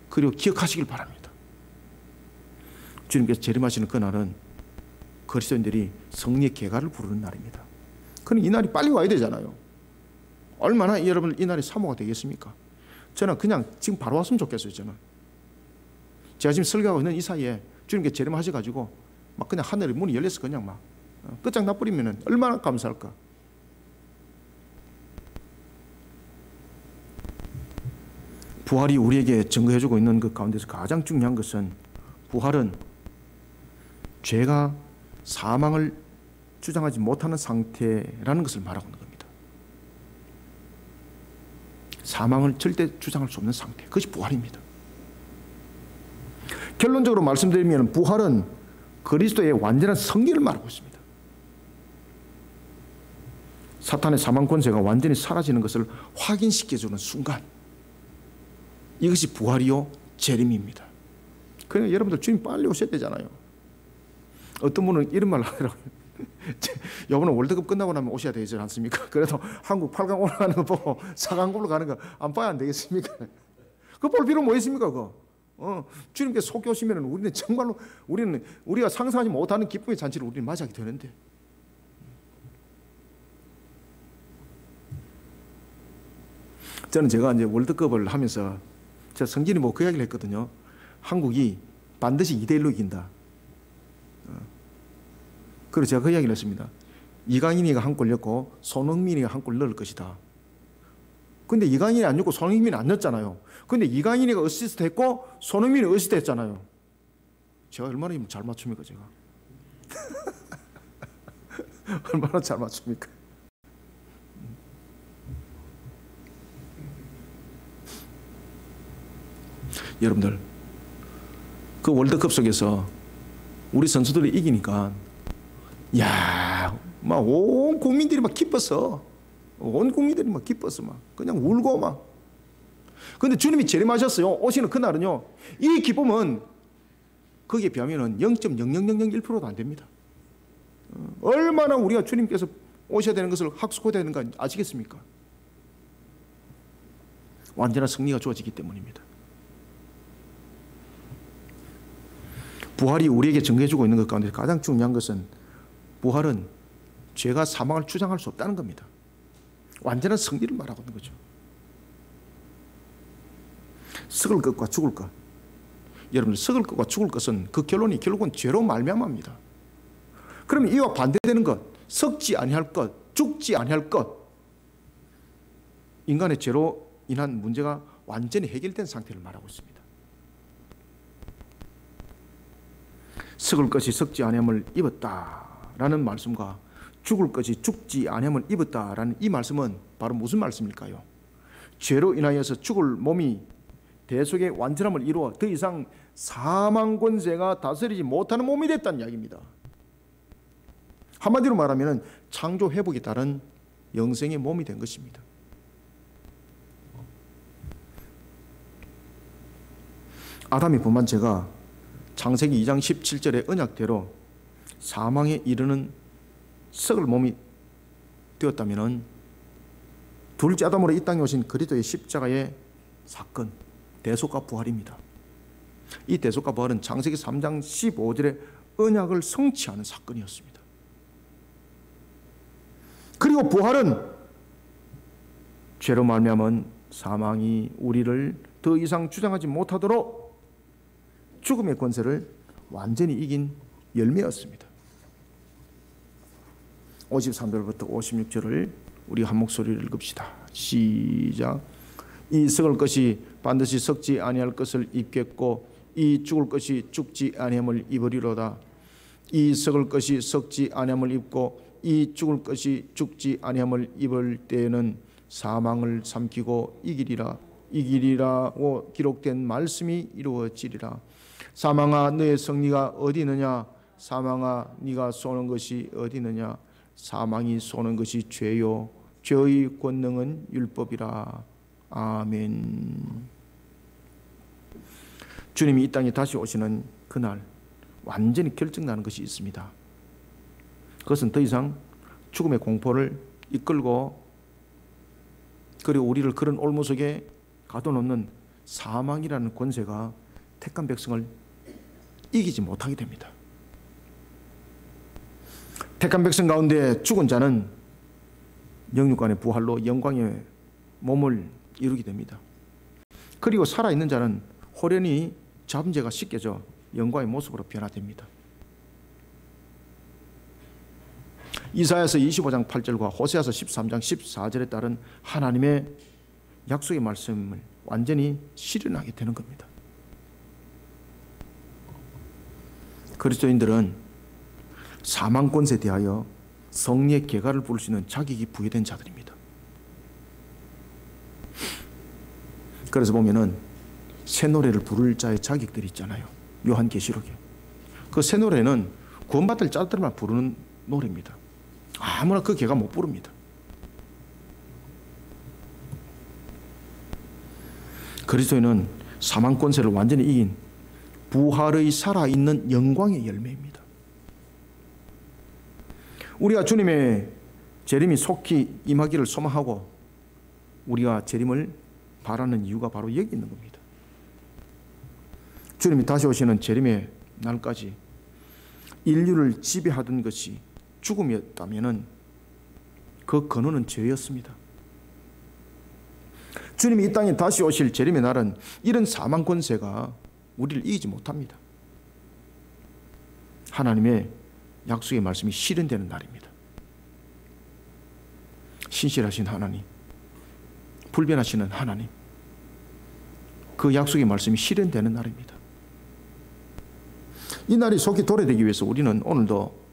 그리고 기억하시길 바랍니다. 주님께서 재림하시는 그날은 그리스도인들이 성리의 계가를 부르는 날입니다. 그럼 이 날이 빨리 와야 되잖아요. 얼마나 여러분 이 날이 사모가 되겠습니까? 저는 그냥 지금 바로 왔으면 좋겠어요. 제가 지금 설교하고 있는 이 사이에 주님께 재림하셔가지고 막 그냥 하늘의 문이 열려서 그냥 막 끝장나버리면 얼마나 감사할까. 부활이 우리에게 증거해주고 있는 그 가운데서 가장 중요한 것은 부활은 죄가 사망을 주장하지 못하는 상태라는 것을 말하고 있는 겁니다. 사망을 절대 주장할 수 없는 상태, 그것이 부활입니다. 결론적으로 말씀드리면 부활은 그리스도의 완전한 승리를 말하고 있습니다. 사탄의 사망 권세가 완전히 사라지는 것을 확인시켜주는 순간, 이것이 부활이요 재림입니다. 그러니까 여러분들 주님 빨리 오셔야 되잖아요. 어떤 분은 이런 말을 하더라고요. 이번에 월드컵 끝나고 나면 오셔야 되지 않습니까? 그래도 한국 8강 올라가는 거 보고 4강으로 가는 거 안 봐야 안 되겠습니까? 그거 볼 필요 뭐 있습니까? 그거 주님께서 속히 오시면 우리는 정말로 우리가 상상하지 못하는 기쁨의 잔치를 우리는 맞이하게 되는데, 저는 제가 이제 월드컵을 하면서 제가 성진이 뭐 그 이야기를 했거든요. 한국이 반드시 2대1로 이긴다. 그래서 제가 그 이야기를 했습니다. 이강인이가 한 골 넣고 손흥민이가 한 골 넣을 것이다. 근데 이강인이 안 넣고 손흥민이 안 넣었잖아요. 근데 이강인이가 어시스트 했고 손흥민이 어시스트 했잖아요. 제가 얼마나 잘 맞춥니까, 제가? 얼마나 잘 맞춥니까? 여러분들, 그 월드컵 속에서 우리 선수들이 이기니까 야, 막 온 국민들이 막 기뻤어. 온 국민들이 막 기뻤어. 막 그냥 울고 막. 근데 주님이 재림하셨어요. 오시는 그날은요, 이 기쁨은 거기에 비하면 0.00001%도 안 됩니다. 얼마나 우리가 주님께서 오셔야 되는 것을 학습해야 되는 거 아시겠습니까? 완전한 승리가 주어지기 때문입니다. 부활이 우리에게 증거해주고 있는 것 가운데 가장 중요한 것은 부활은 죄가 사망을 주장할 수 없다는 겁니다. 완전한 승리를 말하고 있는 거죠. 썩을 것과 죽을 것. 여러분들 썩을 것과 죽을 것은 그 결론이 결국은 죄로 말미암아입니다. 그러면 이와 반대되는 것, 썩지 아니할 것, 죽지 아니할 것, 인간의 죄로 인한 문제가 완전히 해결된 상태를 말하고 있습니다. 썩을 것이 썩지 아니함을 입었다라는 말씀과 죽을 것이 죽지 아니함을 입었다라는 이 말씀은 바로 무슨 말씀일까요? 죄로 인하여서 죽을 몸이 대속의 완전함을 이루어 더 이상 사망 권세가 다스리지 못하는 몸이 됐다는 이야기입니다. 한마디로 말하면 창조 회복에 따른 영생의 몸이 된 것입니다. 아담이 범한 죄가 창세기 2장 17절의 언약대로 사망에 이르는 썩을 몸이 되었다면 둘째 아담으로 이 땅에 오신 그리스도의 십자가의 사건, 대속과 부활입니다. 이 대속과 부활은 창세기 3장 15절의 언약을 성취하는 사건이었습니다. 그리고 부활은 죄로 말미암은 사망이 우리를 더 이상 주장하지 못하도록 죽음의 권세를 완전히 이긴 열매였습니다. 53절부터 56절을 우리 한 목소리를 읽읍시다. 시작. 이 썩을 것이 반드시 썩지 아니할 것을 입겠고 이 죽을 것이 죽지 아니함을 입으리로다. 이 썩을 것이 썩지 아니함을 입고 이 죽을 것이 죽지 아니함을 입을 때에는 사망을 삼키고 이기리라고 기록된 말씀이 이루어지리라. 사망아 너의 승리가 어디 있느냐? 사망아 네가 쏘는 것이 어디 있느냐? 사망이 쏘는 것이 죄요 죄의 권능은 율법이라. 아멘. 주님이 이 땅에 다시 오시는 그날 완전히 결정나는 것이 있습니다. 그것은 더 이상 죽음의 공포를 이끌고 그리고 우리를 그런 올무 속에 가둬놓는 사망이라는 권세가 택한 백성을 이기지 못하게 됩니다. 택한 백성 가운데 죽은 자는 영육간의 부활로 영광의 몸을 이루게 됩니다. 그리고 살아있는 자는 호련히 잡은 죄가 씻겨져 영광의 모습으로 변화됩니다. 이사야서 25장 8절과 호세아서 13장 14절에 따른 하나님의 약속의 말씀을 완전히 실현하게 되는 겁니다. 그리스도인들은 사망 권세에 대하여 성리의 계가를 부를 수 있는 자격이 부여된 자들입니다. 그래서 보면은 새 노래를 부를 자의 자격들이 있잖아요. 요한계시록에. 그 새 노래는 구원받을 자들만 부르는 노래입니다. 아무나 그 계가 못 부릅니다. 그리스도인은 사망 권세를 완전히 이긴 부활의 살아있는 영광의 열매입니다. 우리가 주님의 재림이 속히 임하기를 소망하고 우리가 재림을 바라는 이유가 바로 여기 있는 겁니다. 주님이 다시 오시는 재림의 날까지 인류를 지배하던 것이 죽음이었다면 그 근원은 죄였습니다. 주님이 이 땅에 다시 오실 재림의 날은 이런 사망 권세가 우리를 이기지 못합니다. 하나님의 약속의 말씀이 실현되는 날입니다. 신실하신 하나님, 불변하시는 하나님, 그 약속의 말씀이 실현되는 날입니다. 이 날이 속히 도래되기 위해서 우리는 오늘도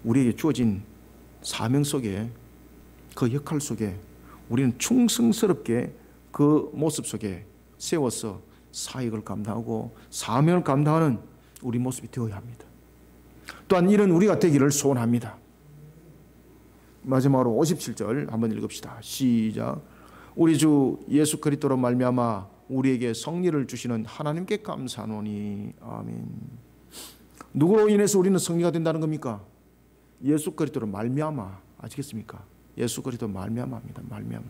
우리에게 주어진 사명 속에 그 역할 속에 우리는 충성스럽게 그 모습 속에 세워서 사역을 감당하고 사명을 감당하는 우리 모습이 되어야 합니다. 또한 이런 우리가 되기를 소원합니다. 마지막으로 57절 한번 읽읍시다. 시작. 우리 주 예수 그리스도로 말미암아 우리에게 성리를 주시는 하나님께 감사하노니. 아멘. 누구로 인해서 우리는 성리가 된다는 겁니까? 예수 그리스도로 말미암아. 아시겠습니까? 예수 그리스도 말미암아입니다. 말미암아.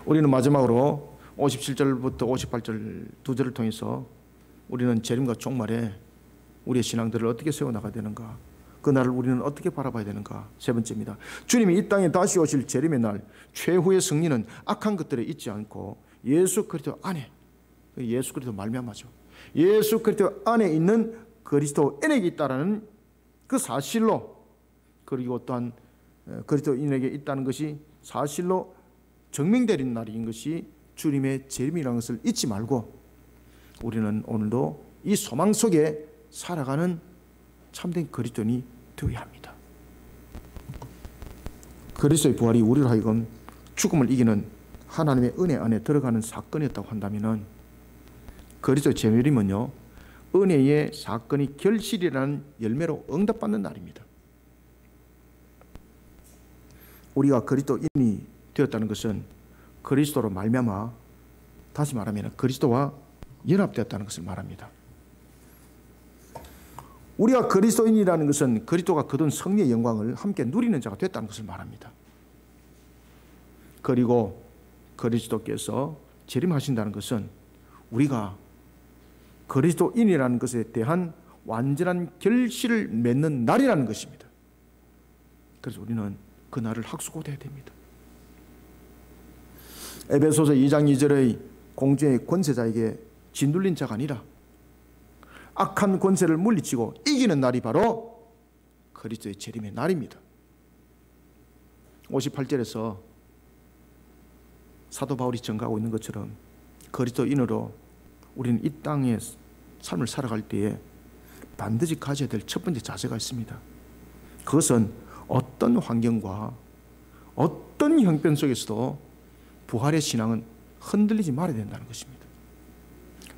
우리는 마지막으로 57절부터 58절 두 절을 통해서 우리는 재림과 종말에 우리의 신앙들을 어떻게 세워나가야 되는가, 그날을 우리는 어떻게 바라봐야 되는가. 세 번째입니다. 주님이 이 땅에 다시 오실 재림의 날 최후의 승리는 악한 것들에 있지 않고 예수 그리스도 안에, 예수 그리스도 말미암아죠. 예수 그리스도 안에 있는 그리스도인에게 있다라는 그 사실로, 그리고 또한 그리스도인에게 있다는 것이 사실로 증명되는 날인 것이 주님의 재림이라는 것을 잊지 말고 우리는 오늘도 이 소망 속에 살아가는 참된 그리스도인이 되어야 합니다. 그리스도의 부활이 우리로 하여금 죽음을 이기는 하나님의 은혜 안에 들어가는 사건이었다고 한다면 그리스도의 재림은요, 은혜의 사건이 결실이라는 열매로 응답받는 날입니다. 우리가 그리스도인이 되었다는 것은 그리스도로 말미암아, 다시 말하면 그리스도와 연합되었다는 것을 말합니다. 우리가 그리스도인이라는 것은 그리스도가 거둔 승리의 영광을 함께 누리는 자가 됐다는 것을 말합니다. 그리고 그리스도께서 재림하신다는 것은 우리가 그리스도인이라는 것에 대한 완전한 결실을 맺는 날이라는 것입니다. 그래서 우리는 그 날을 학수고대해야 됩니다. 에베소서 2장 2절의 공중의 권세자에게 짓눌린 자가 아니라 악한 권세를 물리치고 이기는 날이 바로 그리스도의 재림의 날입니다. 58절에서 사도 바울이 전가하고 있는 것처럼 그리스도인으로 우리는 이 땅의 삶을 살아갈 때에 반드시 가져야 될 첫 번째 자세가 있습니다. 그것은 어떤 환경과 어떤 형편 속에서도 부활의 신앙은 흔들리지 말아야 된다는 것입니다.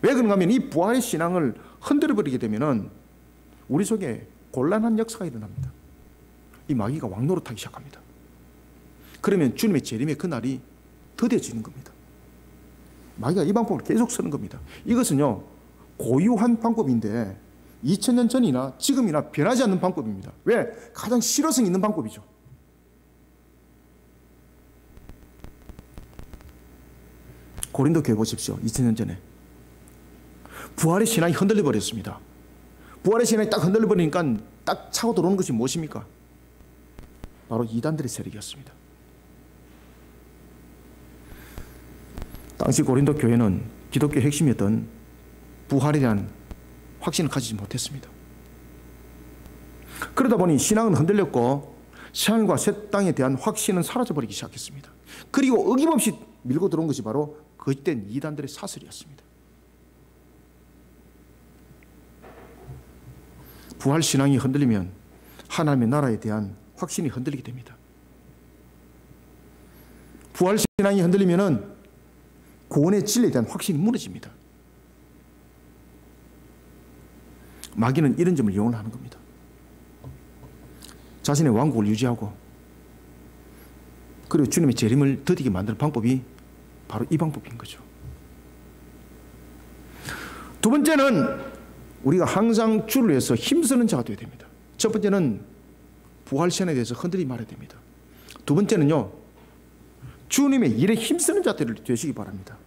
왜 그런가 하면 이 부활의 신앙을 흔들어버리게 되면 우리 속에 곤란한 역사가 일어납니다. 이 마귀가 왕노릇하기 시작합니다. 그러면 주님의 재림의 그날이 더뎌지는 겁니다. 마귀가 이 방법을 계속 쓰는 겁니다. 이것은요, 고유한 방법인데 2000년 전이나 지금이나 변하지 않는 방법입니다. 왜? 가장 실효성 있는 방법이죠. 고린도 교회 보십시오. 2000년 전에 부활의 신앙이 흔들려 버렸습니다. 부활의 신앙이 딱 흔들려 버리니까 딱 차고 들어오는 것이 무엇입니까? 바로 이단들의 세력이었습니다. 당시 고린도 교회는 기독교의 핵심이었던 부활에 대한 확신을 가지지 못했습니다. 그러다 보니 신앙은 흔들렸고 신앙과 새 땅에 대한 확신은 사라져버리기 시작했습니다. 그리고 어김없이 밀고 들어온 것이 바로 거짓된 이단들의 사슬이었습니다. 부활 신앙이 흔들리면 하나님의 나라에 대한 확신이 흔들리게 됩니다. 부활 신앙이 흔들리면 구원의 진리에 대한 확신이 무너집니다. 마귀는 이런 점을 이용을 하는 겁니다. 자신의 왕국을 유지하고 그리고 주님의 재림을 더디게 만드는 방법이 바로 이 방법인 거죠. 두 번째는 우리가 항상 주를 위해서 힘쓰는 자가 되어야 됩니다. 첫 번째는 부활 신앙에 대해서 흔들리지 말아야 됩니다. 두 번째는요, 주님의 일에 힘쓰는 자들을 되시기 바랍니다.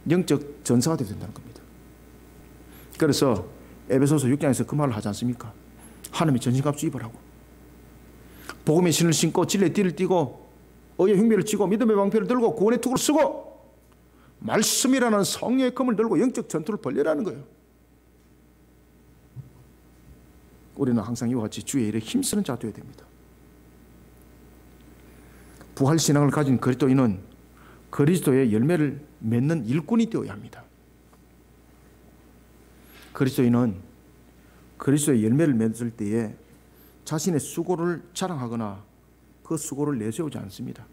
영적 전사가 되어야 된다는 겁니다. 그래서 에베소서 6장에서 그 말을 하지 않습니까? 하나님의 전신갑주 입으라고, 복음의 신을 신고 진리의 띠를 띠고 의의 흉배를 쥐고 믿음의 방패를 들고 구원의 투구를 쓰고 말씀이라는 성령의 검을 들고 영적 전투를 벌려라는 거예요. 우리는 항상 이와 같이 주의 일에 힘쓰는 자가 되어야 됩니다. 부활 신앙을 가진 그리스도인은 그리스도의 열매를 맺는 일꾼이 되어야 합니다. 그리스도인은 그리스도의 열매를 맺을 때에 자신의 수고를 자랑하거나 그 수고를 내세우지 않습니다.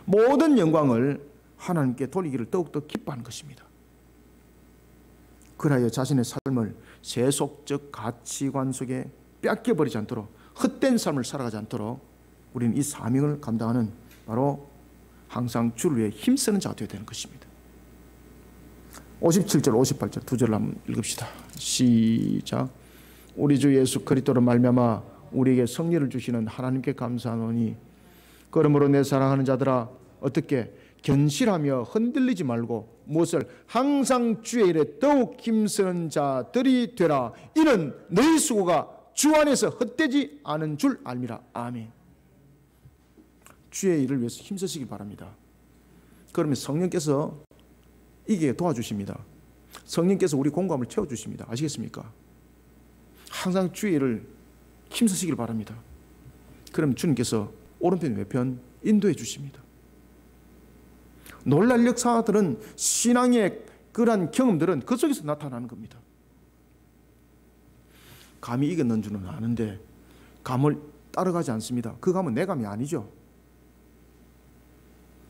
모든 영광을 하나님께 돌리기를 더욱더 기뻐하는 것입니다. 그리하여 자신의 삶을 세속적 가치관 속에 뺏겨버리지 않도록, 헛된 삶을 살아가지 않도록 우리는 이 사명을 감당하는 바로 항상 주를 위해 힘쓰는 자가 되어야 되는 것입니다. 57절 58절 두 절을 한번 읽읍시다. 시작. 우리 주 예수 그리스도로 말미암아 우리에게 승리를 주시는 하나님께 감사하노니 그러므로 내 사랑하는 자들아 어떻게 견실하며 흔들리지 말고 무엇을 항상 주의 일에 더욱 힘쓰는 자들이 되라. 이는 너희 수고가 주 안에서 헛되지 않은 줄 알미라. 아멘. 주의 일을 위해서 힘쓰시기 바랍니다. 그러면 성령께서 이게 도와주십니다. 성령께서 우리 공감을 채워주십니다. 아시겠습니까? 항상 주의 일을 힘쓰시길 바랍니다. 그럼 주님께서 오른편 왼편 인도해 주십니다. 놀랄 역사들은, 신앙의 그러한 경험들은 그 속에서 나타나는 겁니다. 감이 이겼는 줄은 아는데 감을 따라가지 않습니다. 그 감은 내 감이 아니죠.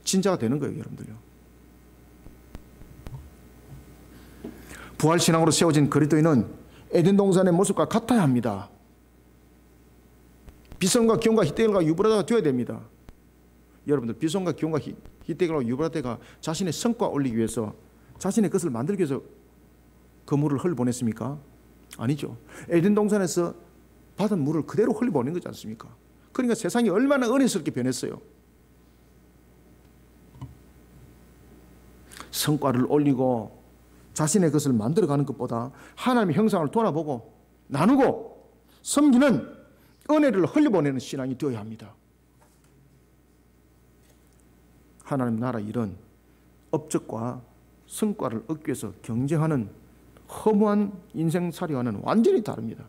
진짜가 되는 거예요, 여러분들요. 부활신앙으로 세워진 그리스도인은 에덴 동산의 모습과 같아야 합니다. 비손과 기온과 히데겔과 유브라데가 되어야 됩니다. 여러분들, 비손과 기온과 히데겔과 유브라데가 자신의 성과 올리기 위해서, 자신의 것을 만들기 위해서 그 물을 흘려보냈습니까? 아니죠. 에덴 동산에서 받은 물을 그대로 흘려보낸 거지 않습니까? 그러니까 세상이 얼마나 은혜스럽게 변했어요. 성과를 올리고 자신의 것을 만들어가는 것보다 하나님의 형상을 돌아보고 나누고 섬기는 은혜를 흘려보내는 신앙이 되어야 합니다. 하나님 나라 일은 업적과 성과를 얻기 위해서 경쟁하는 허무한 인생살이와는 완전히 다릅니다.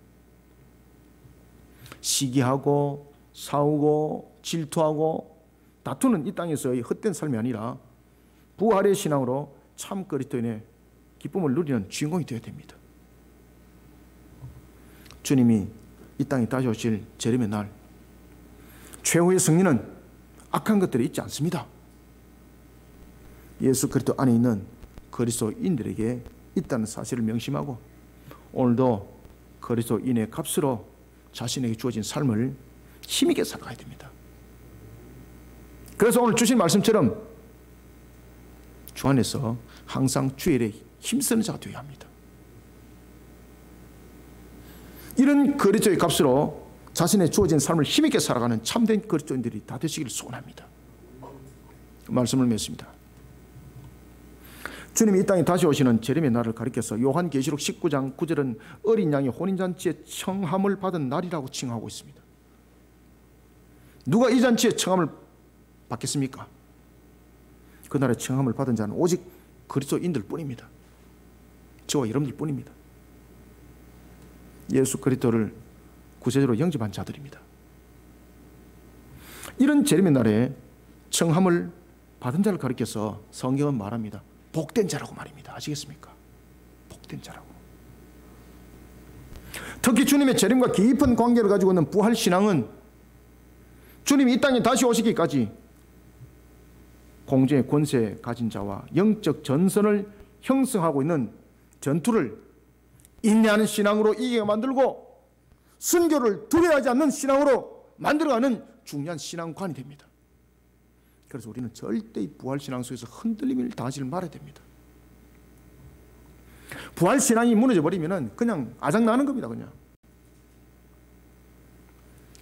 시기하고 싸우고 질투하고 다투는 이 땅에서의 헛된 삶이 아니라 부활의 신앙으로 참 그리스도인의 기쁨을 누리는 주인공이 되어야 됩니다. 주님이 이 땅에 다시 오실 재림의 날, 최후의 승리는 악한 것들이 있지 않습니다. 예수 그리스도 안에 있는 그리스도인들에게 있다는 사실을 명심하고 오늘도 그리스도인의 값으로 자신에게 주어진 삶을 힘있게 살아가야 됩니다. 그래서 오늘 주신 말씀처럼 주 안에서 항상 주의 일에 힘쓰는 자가 되어야 합니다. 이런 그리스도의 값으로 자신의 주어진 삶을 힘있게 살아가는 참된 그리스도인들이 다 되시기를 소원합니다. 말씀을 맺습니다. 주님이 이 땅에 다시 오시는 재림의 날을 가리켜서 요한계시록 19장 9절은 어린 양의 혼인잔치에 청함을 받은 날이라고 칭하고 있습니다. 누가 이 잔치에 청함을 받겠습니까? 그날에 청함을 받은 자는 오직 그리스도인들 뿐입니다. 저와 여러분들 뿐입니다. 예수 그리스도를 구세주로 영접한 자들입니다. 이런 재림의 날에 청함을 받은 자를 가리켜서 성경은 말합니다. 복된 자라고 말입니다. 아시겠습니까? 복된 자라고. 특히 주님의 재림과 깊은 관계를 가지고 있는 부활신앙은 주님이 이 땅에 다시 오시기까지 공중의 권세 가진 자와 영적 전선을 형성하고 있는 전투를 인내하는 신앙으로 이기게 만들고 순교를 두려워하지 않는 신앙으로 만들어가는 중요한 신앙관이 됩니다. 그래서 우리는 절대 이 부활신앙 속에서 흔들림을 당하지 말아야 됩니다. 부활신앙이 무너져버리면 그냥 아작나는 겁니다. 그냥.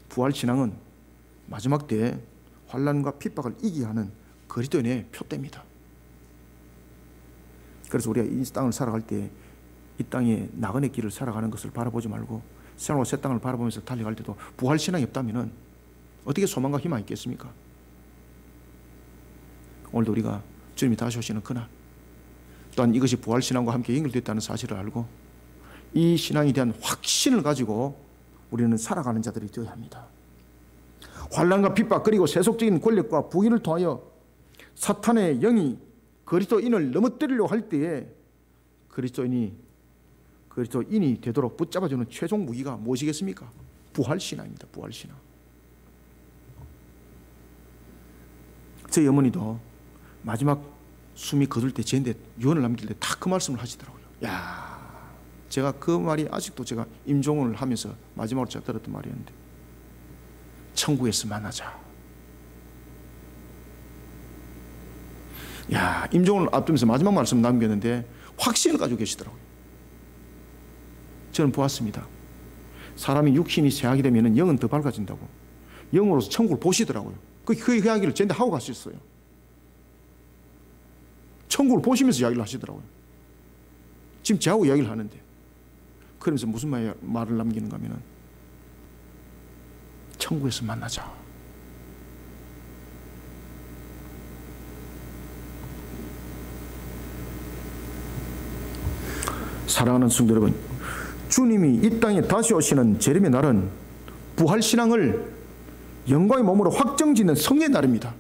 부활신앙은 마지막 때에 환난과 핍박을 이기게 하는 그리스도인의 표대입니다. 그래서 우리가 이 땅을 살아갈 때 이 땅의 나그네 길을 살아가는 것을 바라보지 말고 새로운 새 땅을 바라보면서 달려갈 때도 부활신앙이 없다면 어떻게 소망과 희망이 있겠습니까? 오늘도 우리가 주님이 다시 오시는 그날, 또한 이것이 부활신앙과 함께 연결됐다는 사실을 알고 이 신앙에 대한 확신을 가지고 우리는 살아가는 자들이 되어야 합니다. 환난과 핍박 그리고 세속적인 권력과 부귀를 통하여 사탄의 영이 그리스도인을 넘어뜨리려고 할 때에 그리스도인이 되도록 붙잡아주는 최종 무기가 무엇이겠습니까? 부활신앙입니다. 부활신앙. 저희 어머니도 마지막 숨이 거둘 때 저한테 유언을 남길 때 다 그 말씀을 하시더라고요. 야, 제가 그 말이 아직도 제가 임종을 하면서 마지막으로 제가 들었던 말이었는데, 천국에서 만나자. 야, 임종을 앞두면서 마지막 말씀 남겼는데 확신을 가지고 계시더라고요. 저는 보았습니다. 사람이 육신이 쇠하게 되면 영은 더 밝아진다고. 영으로서 천국을 보시더라고요. 그 이야기를 저한테 하고 가셨어요. 천국을 보시면서 이야기를 하시더라고요. 지금 저하고 이야기를 하는데, 그러면서 무슨 말을 남기는가 하면은 천국에서 만나자. 사랑하는 성도 여러분, 주님이 이 땅에 다시 오시는 재림의 날은 부활신앙을 영광의 몸으로 확정짓는 성의 날입니다.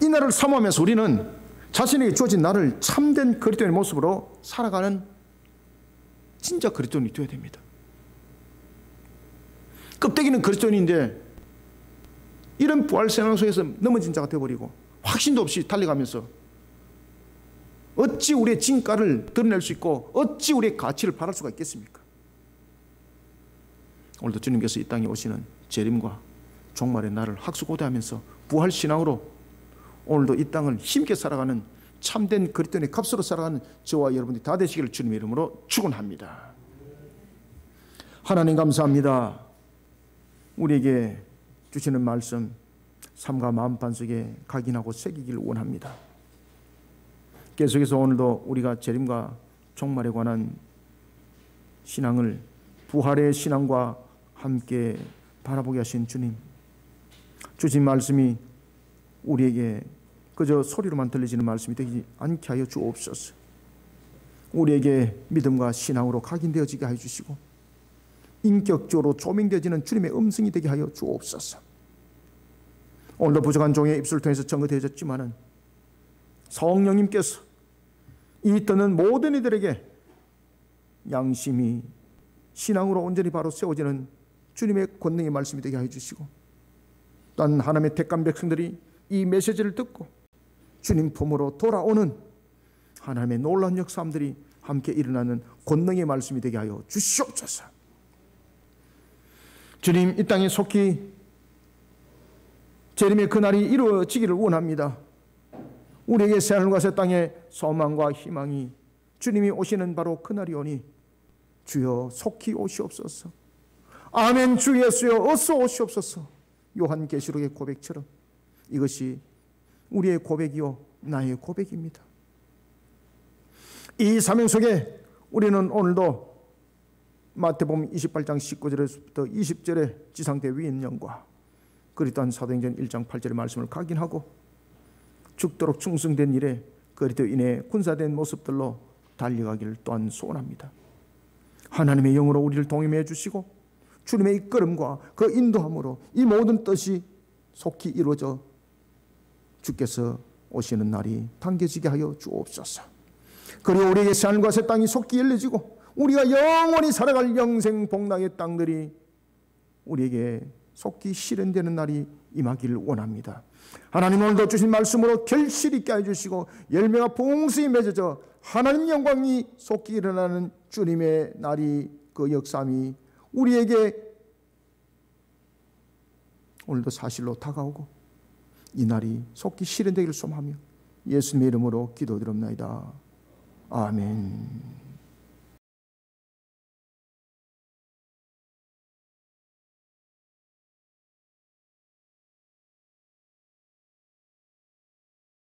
이 날을 사모하면서 우리는 자신에게 주어진 날을 참된 그리스도인의 모습으로 살아가는 진짜 그리스도인이 되어야 됩니다. 껍데기는 그리스도인인데 이런 부활신앙 속에서 넘어진 자가 되어버리고 확신도 없이 달려가면서 어찌 우리의 진가를 드러낼 수 있고 어찌 우리의 가치를 바랄 수가 있겠습니까? 오늘도 주님께서 이 땅에 오시는 재림과 종말의 날을 학수고대하면서 부활신앙으로 오늘도 이 땅을 힘있게 살아가는 참된 그리스도인의 값으로 살아가는 저와 여러분들이 다 되시기를 주님의 이름으로 축원합니다. 하나님 감사합니다. 우리에게 주시는 말씀 삶과 마음 반석에 각인하고 새기기를 원합니다. 계속해서 오늘도 우리가 재림과 종말에 관한 신앙을 부활의 신앙과 함께 바라보게 하신 주님, 주신 말씀이 우리에게 그저 소리로만 들리지는 말씀이 되지 않게 하여 주옵소서. 우리에게 믿음과 신앙으로 각인되어지게 하여 주시고 인격적으로 조명되어지는 주님의 음성이 되게 하여 주옵소서. 오늘도 부족한 종의 입술을 통해서 증거되어졌지만은 성령님께서 이 듣는 모든 이들에게 양심이 신앙으로 온전히 바로 세워지는 주님의 권능의 말씀이 되게 하여 주시고, 또한 하나님의 택한 백성들이 이 메시지를 듣고 주님 품으로 돌아오는 하나님의 놀라운 역사함들이 함께 일어나는 권능의 말씀이 되게 하여 주시옵소서. 주님, 이 땅에 속히 재림의 그날이 이루어지기를 원합니다. 우리에게 새하늘과 새 땅의 소망과 희망이 주님이 오시는 바로 그날이 오니 주여 속히 오시옵소서. 아멘. 주 예수여 어서 오시옵소서. 요한계시록의 고백처럼 이것이 우리의 고백이요 나의 고백입니다. 이 사명 속에 우리는 오늘도 마태복음 28장 19절에서부터 20절의 지상대 위임령과 그리스도한 사도행전 1장 8절의 말씀을 각인하고 죽도록 충성된 일에 그리스도인의 군사된 모습들로 달려가기를 또한 소원합니다. 하나님의 영으로 우리를 동임해 주시고 주님의 이끌음과 그 인도함으로 이 모든 뜻이 속히 이루어져 주께서 오시는 날이 당겨지게 하여 주옵소서. 그리고 우리에게 새하늘과 새 땅이 속히 열려지고 우리가 영원히 살아갈 영생 복락의 땅들이 우리에게 속히 실현되는 날이 임하기를 원합니다. 하나님, 오늘도 주신 말씀으로 결실 있게 해주시고 열매가 풍성히 맺어져 하나님 영광이 속히 일어나는 주님의 날이, 그 역사함이 우리에게 오늘도 사실로 다가오고 이 날이 속히 실현되기를 소망하며 예수님의 이름으로 기도드립니다. 아멘.